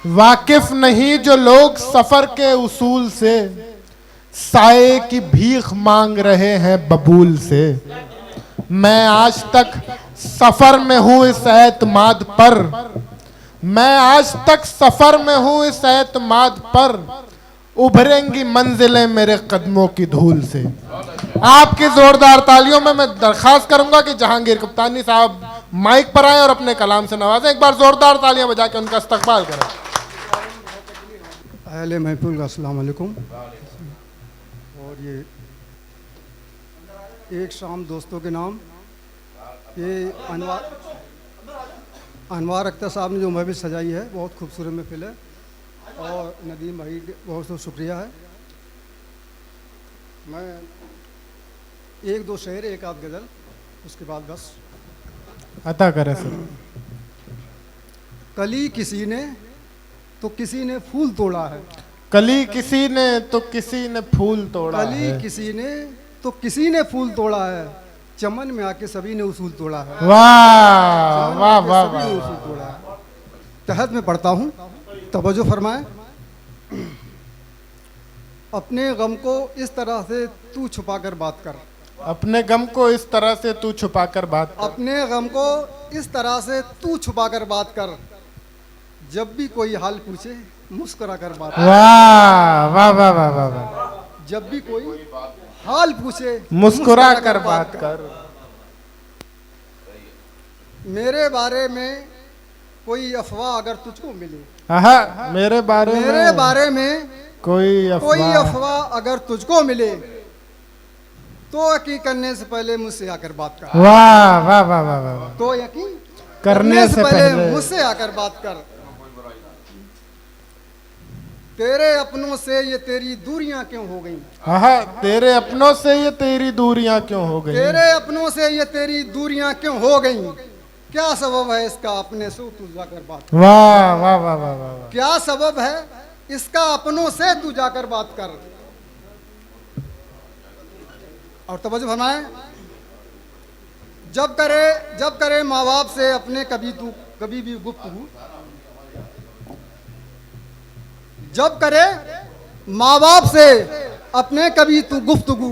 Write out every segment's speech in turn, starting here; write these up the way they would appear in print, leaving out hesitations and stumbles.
वाकिफ नहीं जो लोग सफर के उसूल से, साए की भीख मांग रहे हैं बबूल से। मैं आज तक सफर में हूं इस एतमाद पर, मैं आज तक सफर में हूं इस एतमाद पर, उभरेंगी मंजिलें मेरे कदमों की धूल से। आपकी जोरदार तालियों में मैं दरखास्त करूंगा कि जहांगीर कप्तानी साहब माइक पर आए और अपने कलाम से नवाजें। एक बार जोरदार तालियां बजा के उनका इस्तकबाल करें। अहले महफिल का अस्सलाम वालेकुम। और ये एक शाम दोस्तों के नाम, ये अनवार अख्तर साहब ने जो महफिल सजाई है, बहुत खूबसूरत महफिल है, और नदीम भाई बहुत बहुत शुक्रिया है। मैं एक दो शेर, एक आध गज़ल, उसके बाद बस अता करे सर। कली किसी ने तो किसी ने फूल तोड़ा है, कली किसी ने तो किसी ने फूल तोड़ा कली है, किसी ने तो किसी ने फूल तोड़ा है, चमन में आके सभी ने उसूल तोड़ा है। वाह वाह वाह सभी ने उसूल तोड़ा है। तहत में पढ़ता हूँ, तवज्जो फरमाए। अपने गम को इस तरह से तू छुपा कर बात कर, अपने गम को इस तरह से तू छुपा कर बात कर, अपने गम को इस तरह से तू छुपा कर बात कर, जब भी कोई हाल पूछे मुस्कुरा कर बात कर। वाह वाह वाह वाह वाह वाह। जब भी कोई हाल पूछे मुस्कुरा कर बात कर। मेरे बारे में कोई अफवाह अगर तुझको मिले, हाँ, मेरे बारे में कोई अफवाह अगर तुझको मिले, तो यकीन करने से पहले मुझसे आकर बात कर। वाह वाह वाह वाह वाह। तो यकीन करने से पहले मुझसे आकर बात कर। तेरे अपनों से ये तेरी दूरियां क्यों हो गई, हाँ, तेरे अपनों से ये तेरी दूरियां क्यों हो गई, तेरे अपनों से ये तेरी दूरियां क्यों हो गई, क्या सबब है इसका अपने से तू जाकर बात कर। वाह वाह वाह वाह वाह। क्या सबब है इसका अपनों से तू जाकर बात कर। और तवज्जो फरमाए। जब करे माँ बाप से अपने कभी भी गुफ्तगू, जब करे माँ बाप से अपने कभी तू गुफ्तगू,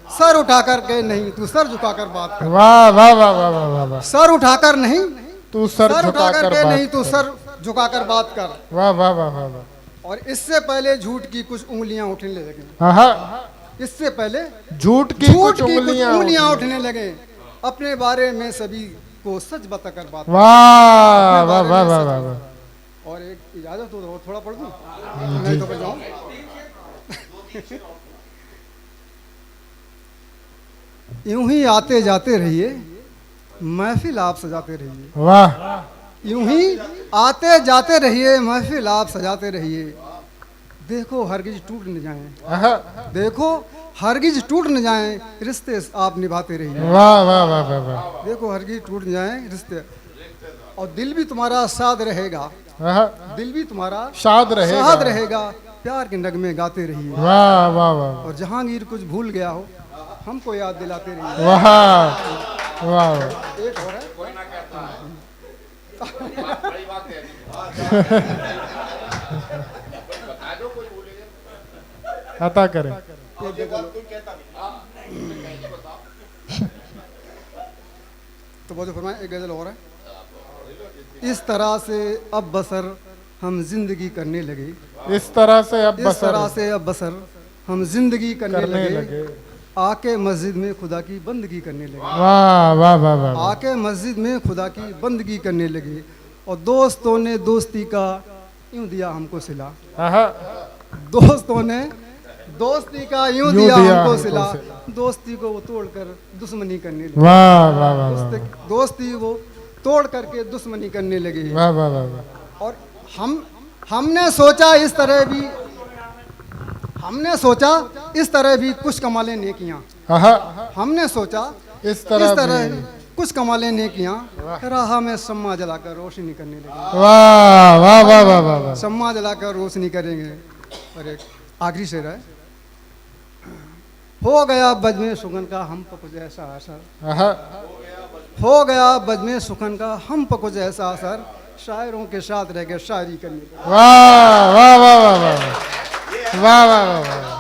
सर उठाकर के नहीं तू सर झुकाकर बात कर। वाह वाह वाह वाह वाह वाह। सर उठाकर नहीं तू सर उठाकर के नहीं तू सर झुकाकर बात कर। वाह वाह वाह वाह वाह। और इससे पहले झूठ की कुछ उंगलियां उठने लगी, हाँ, इससे पहले झूठ की कुछ उंगलियां उठने लगे, अपने बारे में सभी को सच बताकर बात। वाह वाह वाह वाह वाह। और एक इजाजत हो, थोड़ा पढ़ दूं, नहीं तो पढ़ जाऊं। यूं ही आते जाते रहिए, महफिल आप सजाते रहिए। वाह। यूं ही आते जाते रहिए, महफिल आप सजाते रहिए। देखो हरगिज टूट न जाएं, देखो हरगिज टूट न जाएं, रिश्ते आप निभाते रहिए। वाह वाह वाह वाह वाह। देखो हरगिज टूट न जाएं रिश्ते, और दिल भी तुम्हारा साथ रहेगा, दिल भी तुम्हारा शाद रहेगा, प्यार के नगमे गाते रहिए। वाह वाह वाह। और जहांगीर कुछ भूल गया हो, हमको याद दिलाते रहिए। वाह वाह। एक और है, अता करें। तो बहुत फरमाए। एक गजल और है। इस तरह से अब बसर हम जिंदगी करने लगे, इस तरह से अब बसर हम जिंदगी करने लगे, आके मस्जिद में खुदा की बंदगी करने लगे। वाह वाह वाह वाह। आके मस्जिद में खुदा की बंदगी करने लगे, और दोस्तों ने दोस्ती का यूं दिया हमको सिला, दोस्तों ने दोस्ती का यूं दिया हमको सिला, दोस्ती को वो तोड़कर दुश्मनी करने लगे। वाह वाह वाह। दोस्ती वो तोड़ करके दुश्मनी करने लगे। वाह वाह वाह। और हमने सोचा इस तरह भी कुछ कमाले नेकियां, हमने सोचा इस तरह कुछ कमाले नेकियां, राह में सम्मा जलाकर रोशनी करने लगे। वाह वाह वाह वाह वाह। सम्मा जलाकर रोशनी करेंगे। और एक आखिरी शेर है। हो गया बजमे सुगन का हम पर कुछ ऐसा असर, हो गया बजमे सुखन का हम पर कुछ ऐसा असर, शायरों के साथ रह के शायरी करने लगे। वाह वाह वाह वाह वाह वाह वाह वाह वाह।